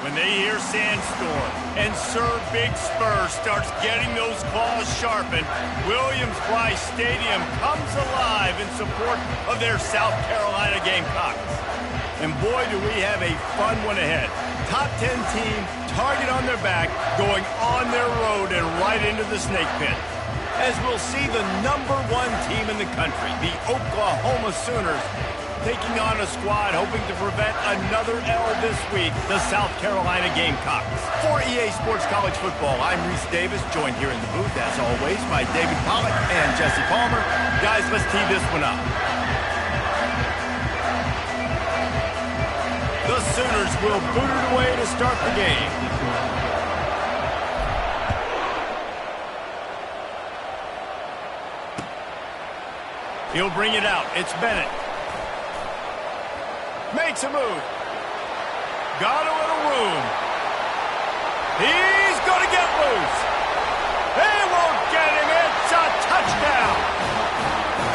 When they hear Sandstorm and Sir Big Spur starts getting those claws sharpened, Williams-Brice Stadium comes alive in support of their South Carolina Gamecocks. And boy, do we have a fun one ahead. Top 10 team, target on their back, going on their road and right into the snake pit. As we'll see the #1 team in the country, the Oklahoma Sooners, taking on a squad hoping to prevent another L this week, the South Carolina Gamecocks. For EA Sports College Football, I'm Reese Davis, joined here in the booth, as always, by David Pollack and Jesse Palmer. Guys, let's tee this one up. The Sooners will boot it away to start the game. He'll bring it out. It's Bennett. Makes a move. Got a little room. He's going to get loose. They won't get him. It's a touchdown.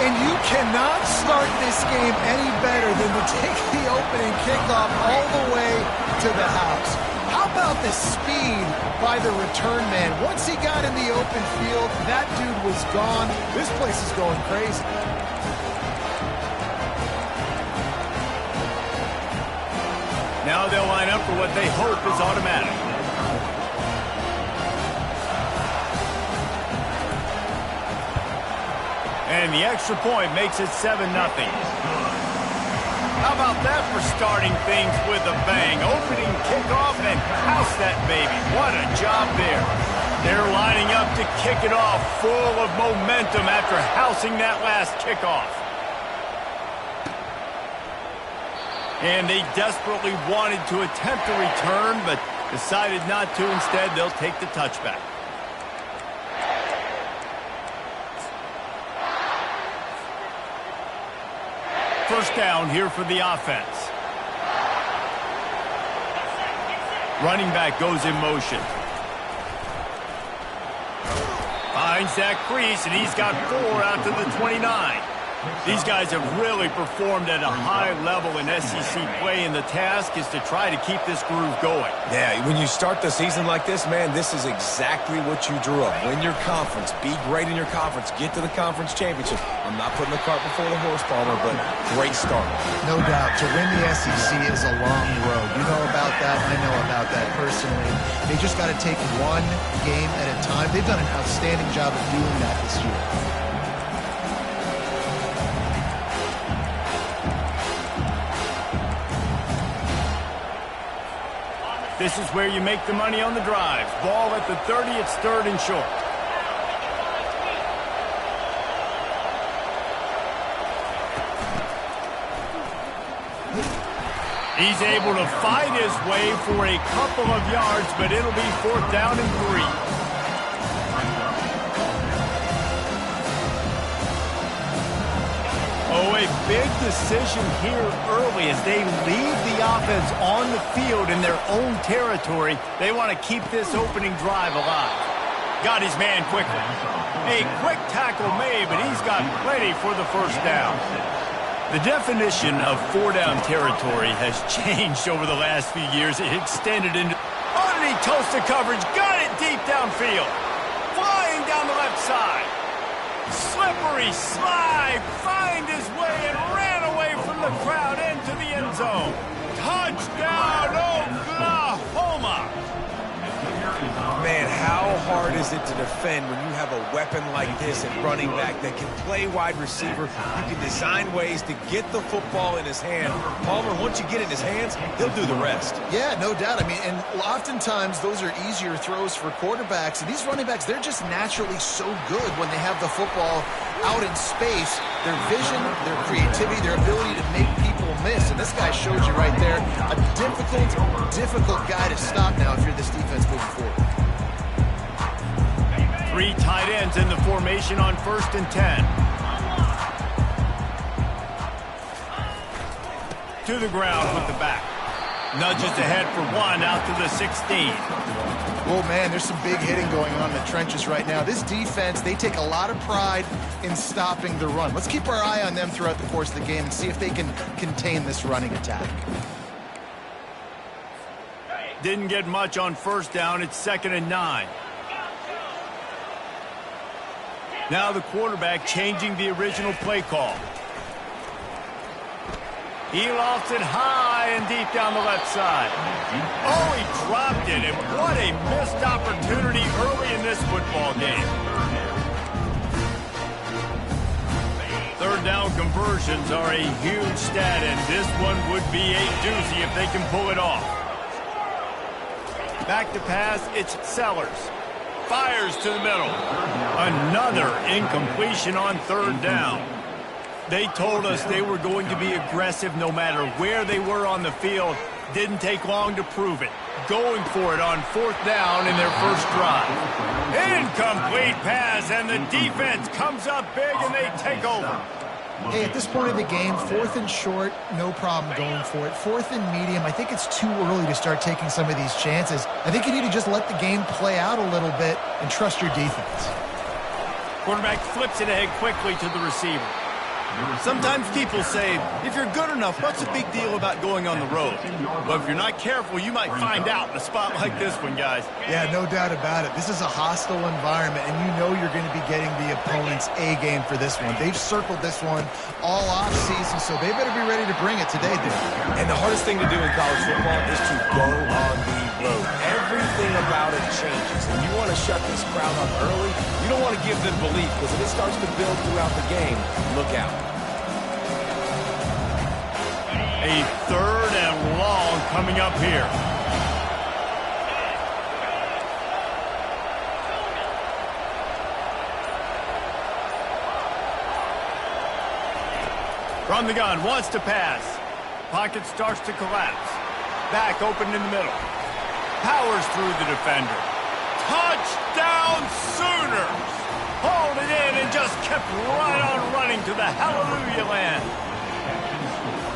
And you cannot start this game any better than to take the opening kickoff all the way to the house. How about the speed by the return man? Once he got in the open field, that dude was gone. This place is going crazy. Now they'll line up for what they hope is automatic. And the extra point makes it 7-0. How about that for starting things with a bang? Opening kickoff and house that baby. What a job there. They're lining up to kick it off full of momentum after housing that last kickoff. And they desperately wanted to attempt a return, but decided not to. Instead, they'll take the touchback. First down here for the offense. Running back goes in motion. Finds that crease, and he's got 4 out to the 29. These guys have really performed at a high level in SEC play, and the task is to try to keep this groove going. Yeah, when you start the season like this, man, this is exactly what you drew up. Win your conference, be great in your conference, get to the conference championship. I'm not putting the cart before the horse, Palmer, but great start. No doubt. To win the SEC is a long road. You know about that. I know about that personally. They just got to take one game at a time. They've done an outstanding job of doing that this year. This is where you make the money on the drives. Ball at the 30, it's 3rd and short. He's able to fight his way for a couple of yards, but it'll be 4th down and 3. Oh, a big decision here early as they leave the offense on the field in their own territory. They want to keep this opening drive alive. Got his man quickly. A quick tackle made, but he's got plenty for the first down. The definition of 4-down territory has changed over the last few years. It extended into underneath toasted coverage. Got it deep downfield. Flying down the left side. Slippery slide, find his way and ran away from the crowd into the end zone. Touchdown, Oklahoma! Man, how hard is it to defend when you have a weapon like this at running back that can play wide receiver? You can design ways to get the football in his hand. Palmer, once you get it in his hands, he'll do the rest. Yeah, no doubt. I mean, and oftentimes those are easier throws for quarterbacks. And these running backs, they're just naturally so good when they have the football out in space. Their vision, their creativity, their ability to make people miss. And this guy showed you right there a difficult guy to stop now if you're this defense moving forward. 3 tight ends in the formation on 1st and 10. To the ground with the back. Nudges ahead for 1 out to the 16. Oh, man, there's some big hitting going on in the trenches right now. This defense, they take a lot of pride in stopping the run. Let's keep our eye on them throughout the course of the game and see if they can contain this running attack. Didn't get much on first down. It's 2nd and 9. Now the quarterback changing the original play call. He lofts it high and deep down the left side. Oh, he dropped it, and what a missed opportunity early in this football game. Third down conversions are a huge stat, and this one would be a doozy if they can pull it off. Back to pass, it's Sellers. Fires to the middle. Another incompletion on third down. They told us they were going to be aggressive no matter where they were on the field. Didn't take long to prove it. Going for it on 4th down in their first drive. Incomplete pass, and the defense comes up big, and they take over. Hey, at this point of the game, 4th and short, no problem going for it. 4th and medium, I think it's too early to start taking some of these chances. I think you need to just let the game play out a little bit and trust your defense. Quarterback flips it ahead quickly to the receiver. Sometimes people say, if you're good enough, what's the big deal about going on the road? But if you're not careful, you might find out in a spot like this one, guys. Yeah, no doubt about it. This is a hostile environment, and you know you're going to be getting the opponent's A game for this one. They've circled this one all offseason, so they better be ready to bring it today, dude. And the hardest thing to do in college football is to go on the road. Everything about it changes, and you want to shut this crowd up early. You don't want to give them belief, because if it starts to build throughout the game, look out. A 3rd and long coming up here. From the gun, wants to pass. Pocket starts to collapse. Back open in the middle. Powers through the defender. Touchdown Sooners! Hauled it in and just kept right on running to the hallelujah land.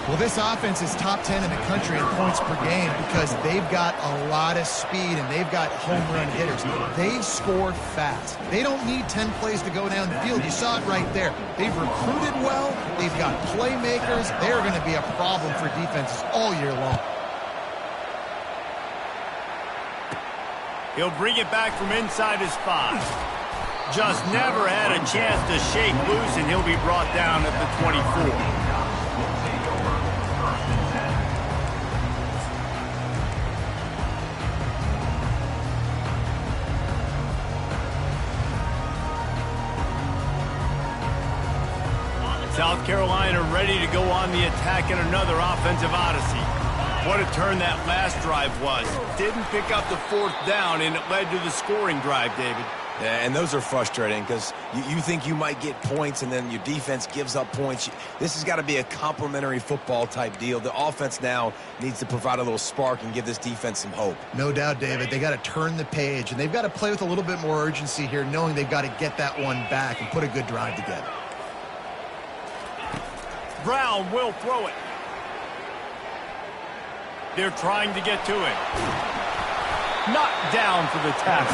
Well, this offense is top 10 in the country in points per game because they've got a lot of speed and they've got home run hitters. They score fast. They don't need 10 plays to go down the field. You saw it right there. They've recruited well. They've got playmakers. They're going to be a problem for defenses all year long. He'll bring it back from inside his 5. Just never had a chance to shake loose, and he'll be brought down at the 24. South Carolina ready to go on the attack in another offensive odyssey. What a turn that last drive was. Didn't pick up the 4th down, and it led to the scoring drive, David. Yeah, and those are frustrating because you think you might get points and then your defense gives up points. This has got to be a complementary football type deal. The offense now needs to provide a little spark and give this defense some hope. No doubt, David. They got to turn the page, and they've got to play with a little bit more urgency here, knowing they've got to get that one back and put a good drive together. Brown will throw it. They're trying to get to it. Knocked down for the tackle.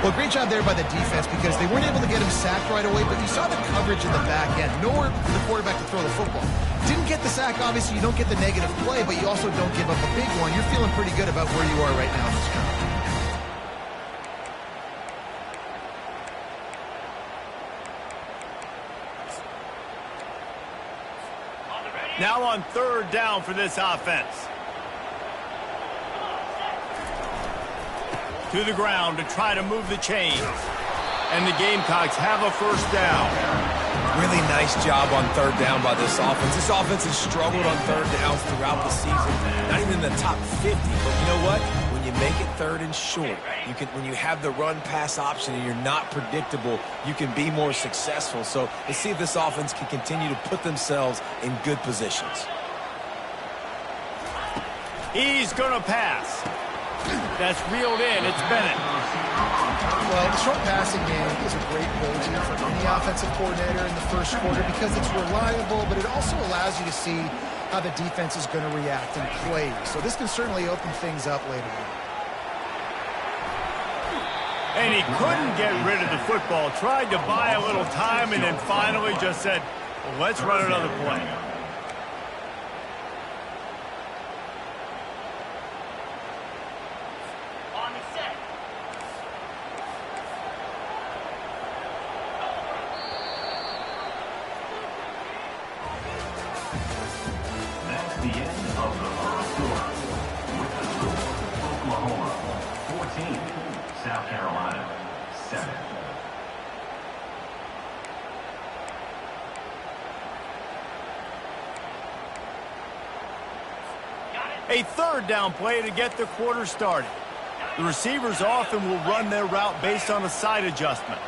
Well, great job there by the defense because they weren't able to get him sacked right away, but you saw the coverage in the back end. Nowhere for the quarterback to throw the football. Didn't get the sack, obviously. You don't get the negative play, but you also don't give up a big one. You're feeling pretty good about where you are right now in this drive. Now on 3rd down for this offense. To the ground to try to move the chains. And the Gamecocks have a 1st down. Really nice job on 3rd down by this offense. This offense has struggled on 3rd downs throughout the season. Not even in the top 50, but you know what? When you make it 3rd and short, when you have the run-pass option and you're not predictable, you can be more successful. So let's see if this offense can continue to put themselves in good positions. He's going to pass. That's reeled in. It's Bennett. Well, the short passing game is a great go-to for any offensive coordinator in the first quarter because it's reliable, but it also allows you to see how the defense is going to react and play. So this can certainly open things up later on. And he couldn't get rid of the football. Tried to buy a little time and then finally just said, well, let's run another play. the end of the first quarter. With the score, Oklahoma 14, South Carolina 7. A third down play to get the quarter started. The receivers often will run their route based on a side adjustment.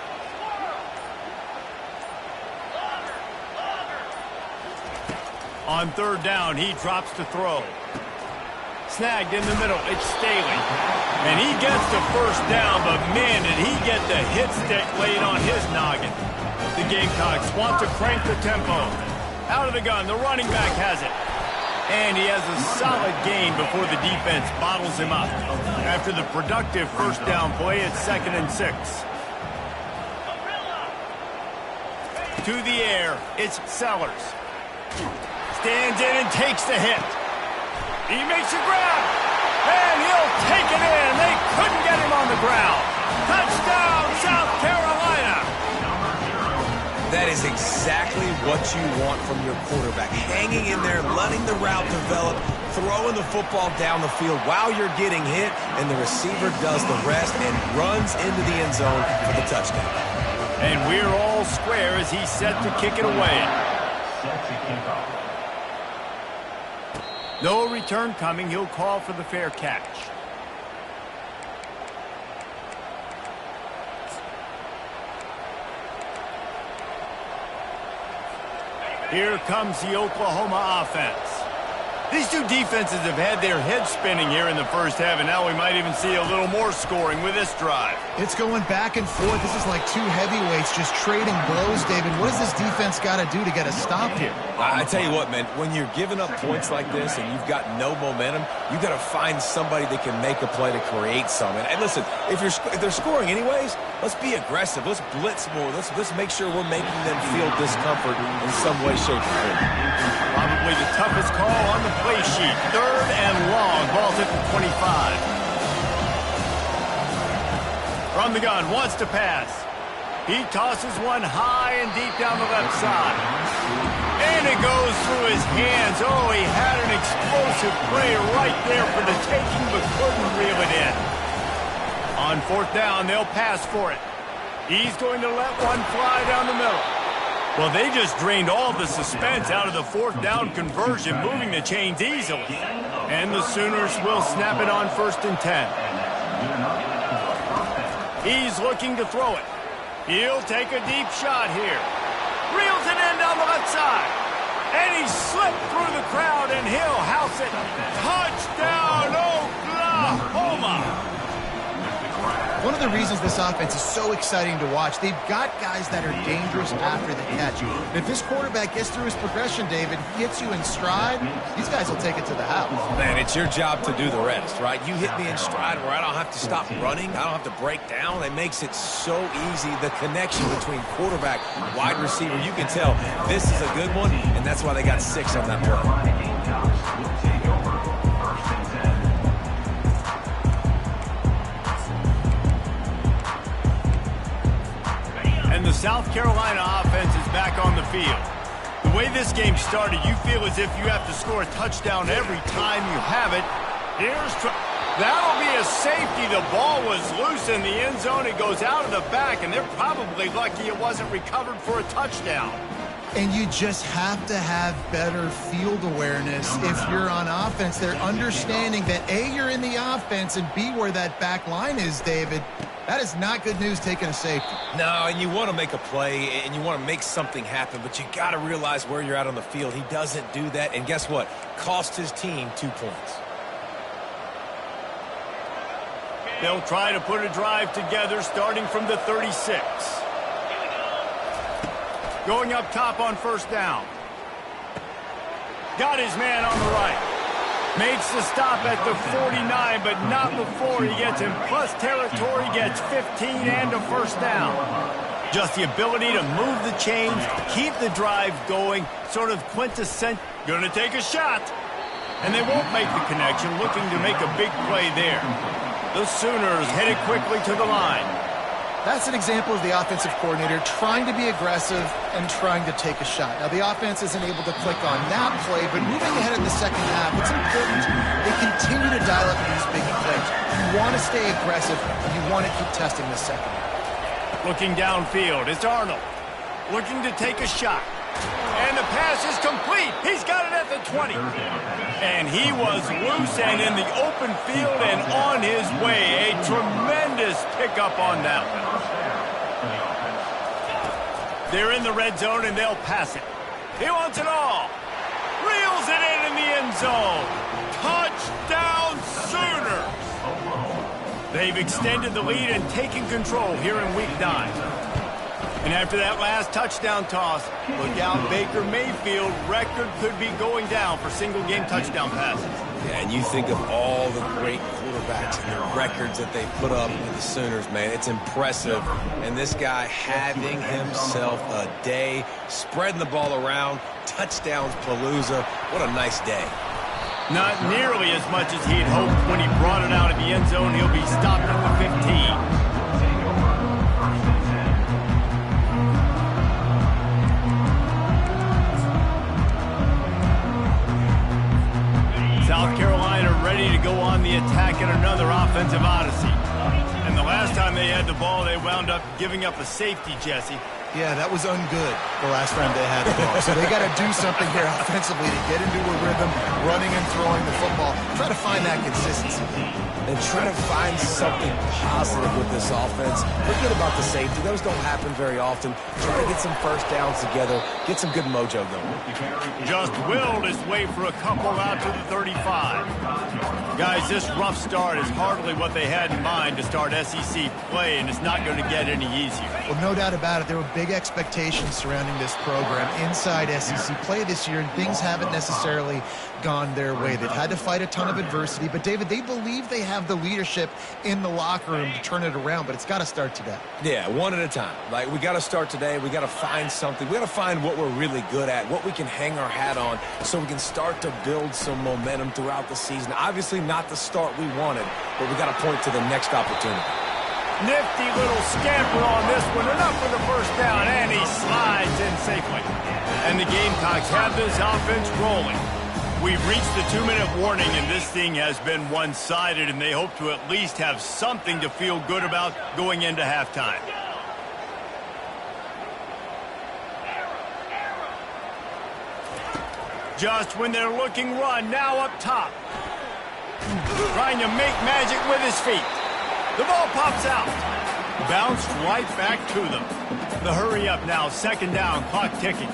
On third down, he drops to throw. Snagged in the middle, it's Staley. And he gets the first down, but man, did he get the hit stick laid on his noggin. The Gamecocks want to crank the tempo. Out of the gun, the running back has it. And he has a solid gain before the defense bottles him up. After the productive first down play, it's 2nd and 6. To the air, it's Sellers. Stands in and takes the hit. He makes a grab, and he'll take it in. They couldn't get him on the ground. Touchdown, South Carolina. That is exactly what you want from your quarterback. Hanging in there, letting the route develop, throwing the football down the field while you're getting hit, and the receiver does the rest and runs into the end zone for the touchdown. And we're all square as he's set to kick it away. Set to kick off. No return coming. He'll call for the fair catch. Here comes the Oklahoma offense. These two defenses have had their heads spinning here in the first half, and now we might even see a little more scoring with this drive. It's going back and forth. This is like two heavyweights just trading blows, David. What does this defense got to do to get a stop here? I tell you what, man, when you're giving up points like this and you've got no momentum, you got to find somebody that can make a play to create some. And listen, if they're scoring anyways, let's be aggressive. Let's blitz more. Let's make sure we're making them feel discomfort in some way, shape, or form. Probably the toughest call on the play sheet. 3rd and long. Ball's at the 25. From the gun, wants to pass. He tosses one high and deep down the left side. And it goes through his hands. Oh, he had an explosive play right there for the taking, but couldn't reel it in. On 4th down, they'll pass for it. He's going to let one fly down the middle. Well, they just drained all the suspense out of the 4th down conversion, moving the chains easily. And the Sooners will snap it on 1st and 10. He's looking to throw it. He'll take a deep shot here. Reels it in down the left side. And he slipped through the crowd, and he'll house it. Touchdown, Oklahoma! One of the reasons this offense is so exciting to watch, they've got guys that are dangerous after the catch. And if this quarterback gets through his progression, David, hits you in stride, these guys will take it to the house. Man, it's your job to do the rest, right? You hit me in stride where I don't have to stop running. I don't have to break down. It makes it so easy. The connection between quarterback and wide receiver, you can tell this is a good one, and that's why they got 6 on that play. And the South Carolina offense is back on the field. The way this game started, you feel as if you have to score a touchdown every time you have it. That'll be a safety. The ball was loose in the end zone. It goes out of the back, and they're probably lucky it wasn't recovered for a touchdown. And you just have to have better field awareness if you're on offense. They're understanding that, A, you're in the offense, and B, where that back line is, David. That is not good news taking a safety. No, and you want to make a play, and you want to make something happen, but you got to realize where you're at on the field. He doesn't do that, and guess what? Cost his team 2 points. They'll try to put a drive together starting from the 36. Going up top on 1st down. Got his man on the right. Makes the stop at the 49, but not before he gets in plus territory, gets 15 and a 1st down. Just the ability to move the chains, keep the drive going, sort of quintessential. Gonna take a shot. And they won't make the connection, looking to make a big play there. The Sooners headed quickly to the line. That's an example of the offensive coordinator trying to be aggressive and trying to take a shot. Now, the offense isn't able to click on that play, but moving ahead in the second half, it's important they continue to dial up these big plays. You want to stay aggressive, and you want to keep testing the second. Looking downfield, it's Arnold. Looking to take a shot. And the pass is complete. He's got it at the 20. And he was loose and in the open field and on his way. A tremendous pickup on that one. They're in the red zone and they'll pass it. He wants it all. Reels it in the end zone. Touchdown Sooners. They've extended the lead and taken control here in Week 9. And after that last touchdown toss, look out, Baker Mayfield record could be going down for single-game touchdown passes. Yeah, and you think of all the great quarterbacks and the records that they put up with the Sooners, man. It's impressive. And this guy having himself a day, spreading the ball around, touchdowns palooza. What a nice day. Not nearly as much as he'd hoped when he brought it out of the end zone. He'll be stopped at the 15. South Carolina ready to go on the attack at another offensive odyssey. And the last time they had the ball, they wound up giving up a safety, Jesse. Yeah, that was ungood the last time they had the ball. So they got to do something here offensively to get into a rhythm, running and throwing the football. Try to find that consistency. And try to find something positive with this offense. Forget about the safety. Those don't happen very often. Try to get some first downs together. Get some good mojo going. Just willed his way for a couple out to the 35. Guys, this rough start is hardly what they had in mind to start SEC play, and it's not going to get any easier. Well, no doubt about it. There were big expectations surrounding this program inside SEC play this year, and things haven't necessarily gone their way. They've had to fight a ton of adversity, but David, they believe they have the leadership in the locker room to turn it around, but it's got to start today. Yeah, one at a time. Like, we got to start today. We got to find something. We got to find what we're really good at, what we can hang our hat on, so we can start to build some momentum throughout the season. Obviously not the start we wanted, but we got to point to the next opportunity. Nifty little scamper on this one, enough for the first down, and he slides in safely. And the Gamecocks have this offense rolling. We've reached the 2-minute warning, and this thing has been one-sided, and they hope to at least have something to feel good about going into halftime. Just when they're looking run, now up top. Trying to make magic with his feet. The ball pops out. Bounced right back to them. The hurry up now, second down, clock ticking.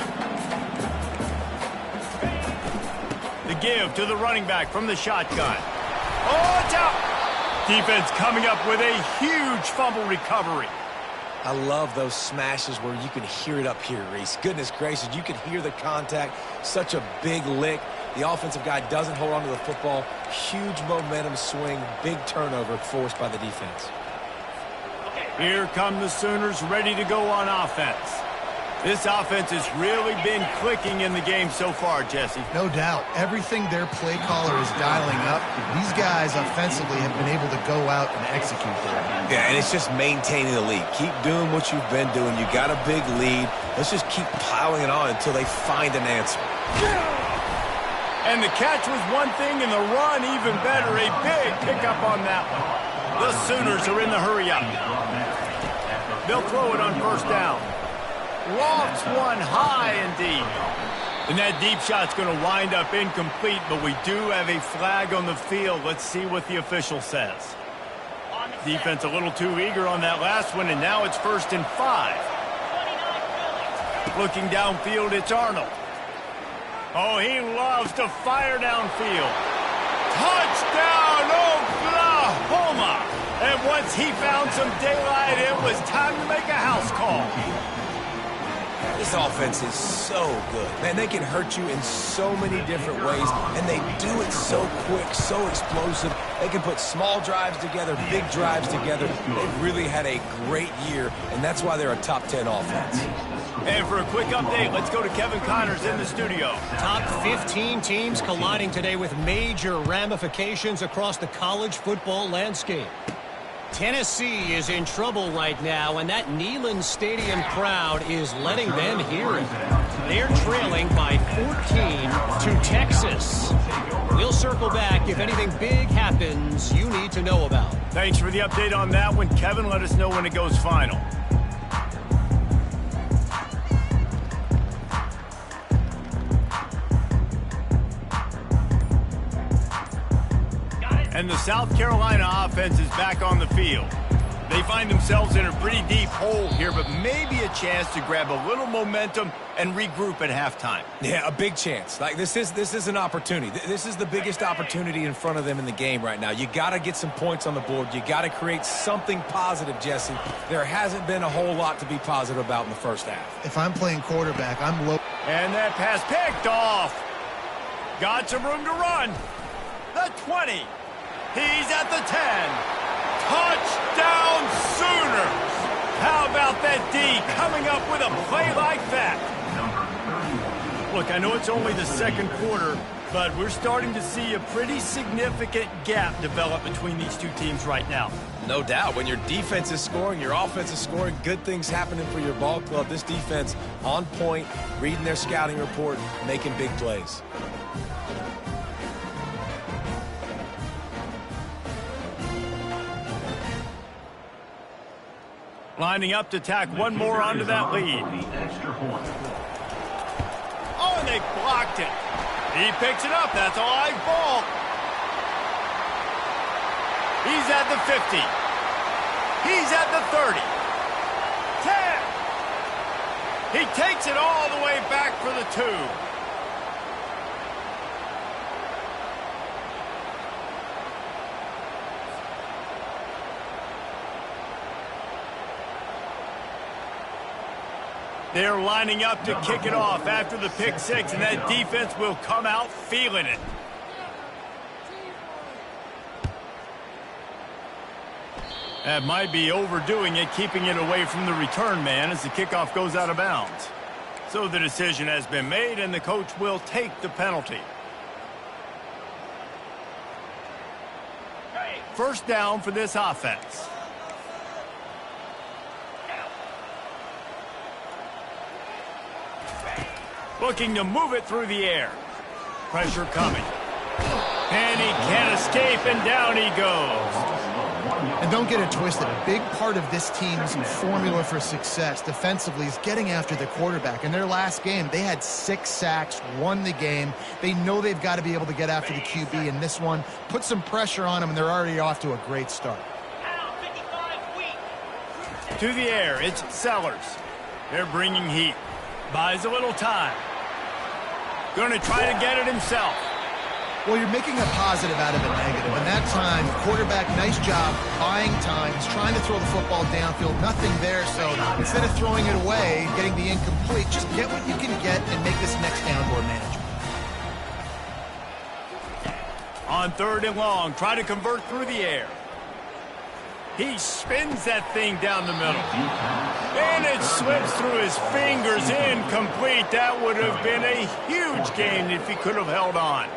The give to the running back from the shotgun. Oh, it's out! Defense coming up with a huge fumble recovery. I love those smashes where you can hear it up here, Reese. Goodness gracious, you can hear the contact. Such a big lick. The offensive guy doesn't hold on to the football. Huge momentum swing, big turnover forced by the defense. Here come the Sooners ready to go on offense. This offense has really been clicking in the game so far, Jesse. No doubt. Everything their play caller is dialing up, these guys offensively have been able to go out and execute there. Yeah, and it's just maintaining the lead. Keep doing what you've been doing. You got a big lead. Let's just keep piling it on until they find an answer. And the catch was one thing, and the run even better. A big pickup on that one. The Sooners are in the hurry up. They'll throw it on first down. Lofts one high and deep. And that deep shot's going to wind up incomplete, but we do have a flag on the field. Let's see what the official says. Defense a little too eager on that last one, and now it's 1st and 5. Looking downfield, it's Arnold. Oh, he loves to fire downfield. Touchdown, Oklahoma! And once he found some daylight, it was time to make a house call. This offense is so good. Man, they can hurt you in so many different ways, and they do it so quick, so explosive. They can put small drives together, big drives together. They've really had a great year, and that's why they're a top 10 offense. And for a quick update, let's go to Kevin Connors in the studio. Top 15 teams colliding today with major ramifications across the college football landscape. Tennessee is in trouble right now, and that Neyland Stadium crowd is letting them hear it. They're trailing by 14 to Texas. We'll circle back if anything big happens you need to know about. Thanks for the update on that one, Kevin. Let us know when it goes final. And the South Carolina offense is back on the field. They find themselves in a pretty deep hole here, but maybe a chance to grab a little momentum and regroup at halftime. Yeah, a big chance. Like this is an opportunity. This is the biggest opportunity in front of them in the game right now. You got to get some points on the board. You got to create something positive, Jesse. There hasn't been a whole lot to be positive about in the first half. If I'm playing quarterback, I'm low. And that pass picked off. Got some room to run. The 20. He's at the 10. Touchdown Sooners! How about that D coming up with a play like that? Look, I know it's only the second quarter, but we're starting to see a pretty significant gap develop between these two teams right now. No doubt. When your defense is scoring, your offense is scoring, good things happening for your ball club. This defense on point, reading their scouting report, making big plays. Lining up to tack one more onto that lead. Oh, and they blocked it. He picks it up. That's a live ball. He's at the 50. He's at the 30. 10. He takes it all the way back for the 2. They're lining up to kick it off after the pick 6, and that defense will come out feeling it. That might be overdoing it, keeping it away from the return man as the kickoff goes out of bounds. So the decision has been made, and the coach will take the penalty. First down for this offense. Looking to move it through the air. Pressure coming. And he can't escape, and down he goes. And don't get it twisted. A big part of this team's formula for success defensively is getting after the quarterback. In their last game, they had 6 sacks, won the game. They know they've got to be able to get after the QB in this one. Put some pressure on them, and they're already off to a great start. To the air, it's Sellers. They're bringing heat. Buys a little time. Going to try to get it himself. Well, you're making a positive out of a negative. And that time, quarterback, nice job buying time. He's trying to throw the football downfield. Nothing there. So instead of throwing it away, getting the incomplete, just get what you can get and make this next down more manageable. On 3rd and long, try to convert through the air. He spins that thing down the middle. And it slips through his fingers, incomplete. That would have been a huge gain if he could have held on.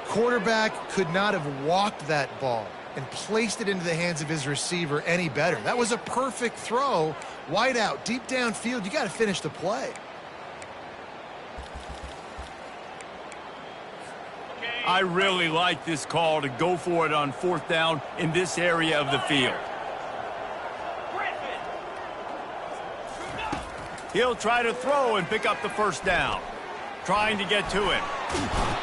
Quarterback could not have walked that ball and placed it into the hands of his receiver any better. That was a perfect throw. Wide out, deep downfield. You got to finish the play. I really like this call to go for it on 4th down in this area of the field. He'll try to throw and pick up the 1st down. Trying to get to it.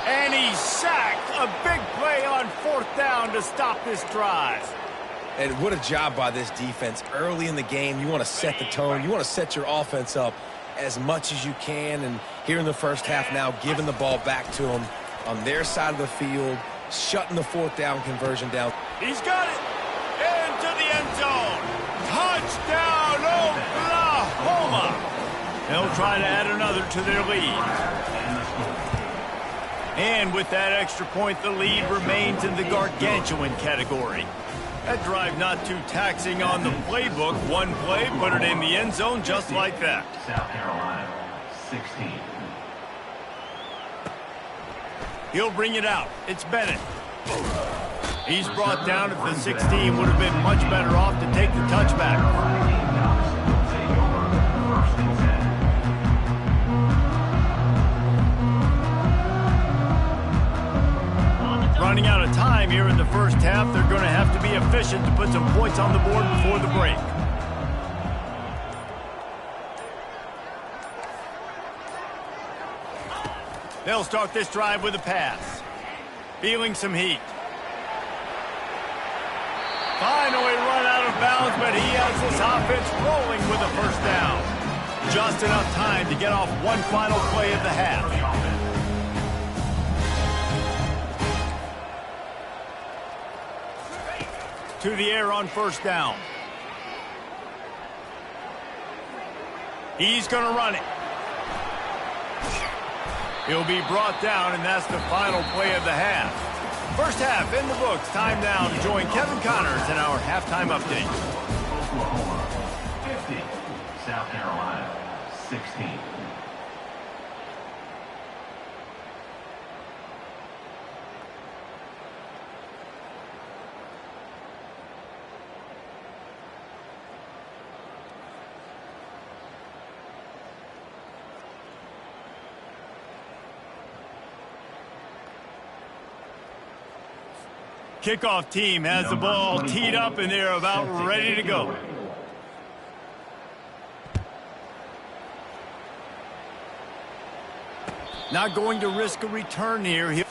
And he's sacked. A big play on 4th down to stop this drive. And what a job by this defense. Early in the game, you want to set the tone. You want to set your offense up as much as you can. And here in the first half now, giving the ball back to them on their side of the field, shutting the 4th down conversion down. He's got it. Into the end zone. Touchdown, Oklahoma. They'll try to add another to their lead. And with that extra point, the lead remains in the gargantuan category. That drive not too taxing on the playbook. One play, put it in the end zone just like that. South Carolina, 16. He'll bring it out. It's Bennett. He's brought down at the 16. Would have been much better off to take the touchback. Running out of time here in the first half. They're going to have to be efficient to put some points on the board before the break. They'll start this drive with a pass. Feeling some heat. Finally run out of bounds, but he has this offense rolling with a first down. Just enough time to get off one final play of the half. To the air on first down. He's going to run it. He'll be brought down, and that's the final play of the half. First half in the books. Time now to join Kevin Connors in our halftime update. Oklahoma 50, South Carolina 16. Kickoff team has the ball teed up, and they're about ready to go. Not going to risk a return here.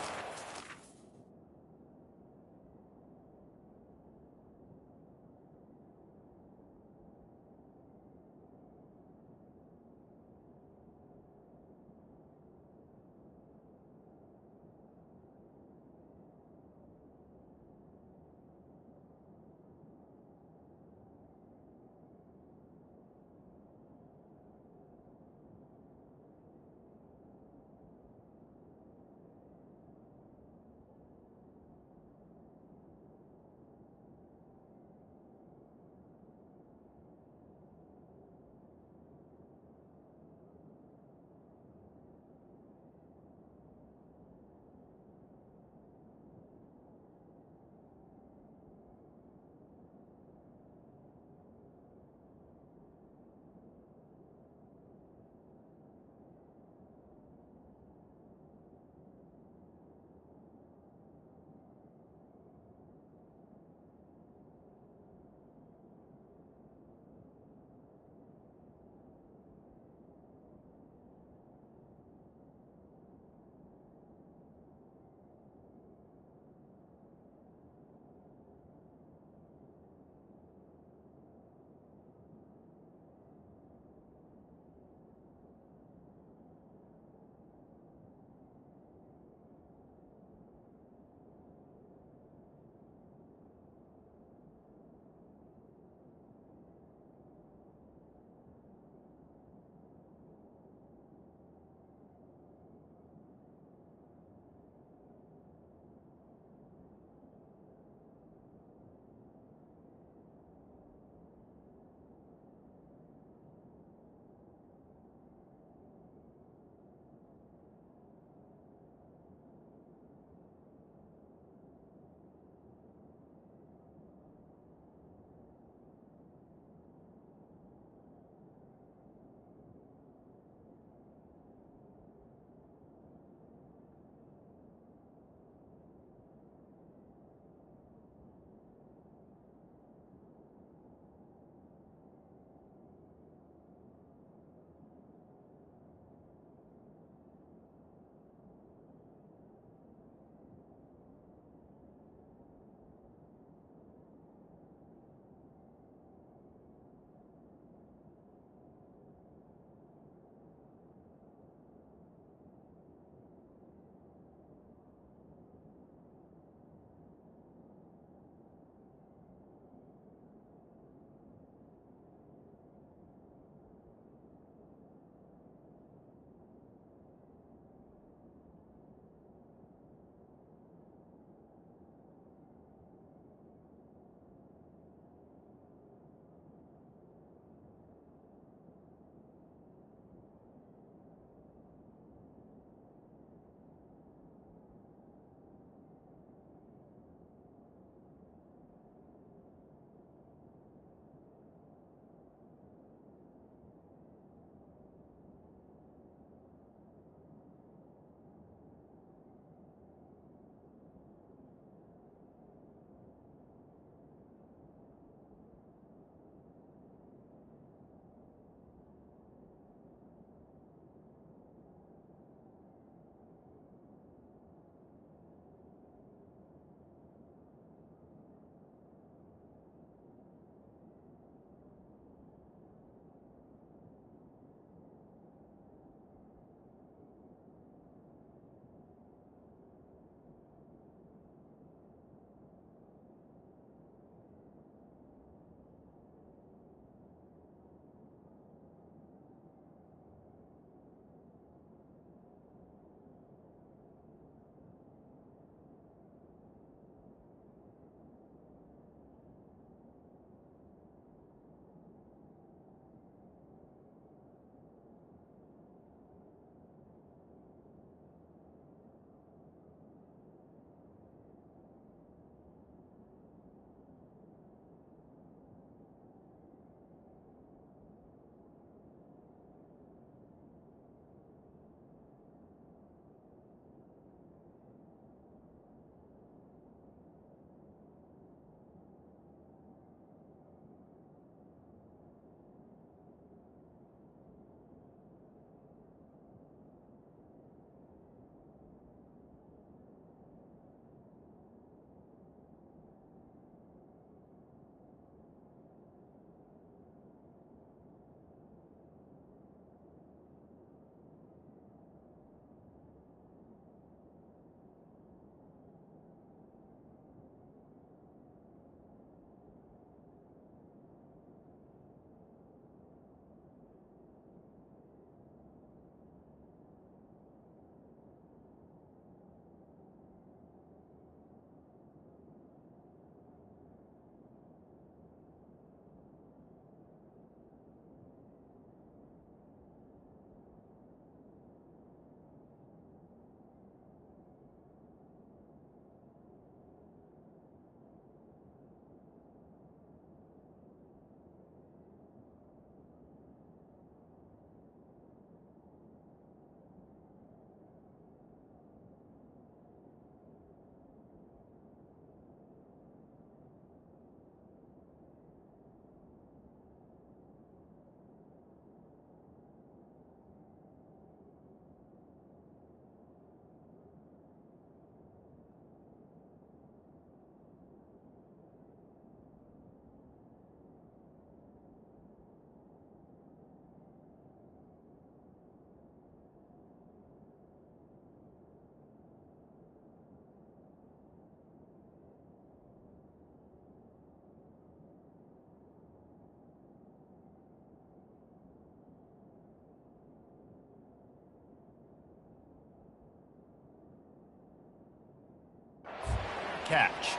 catch.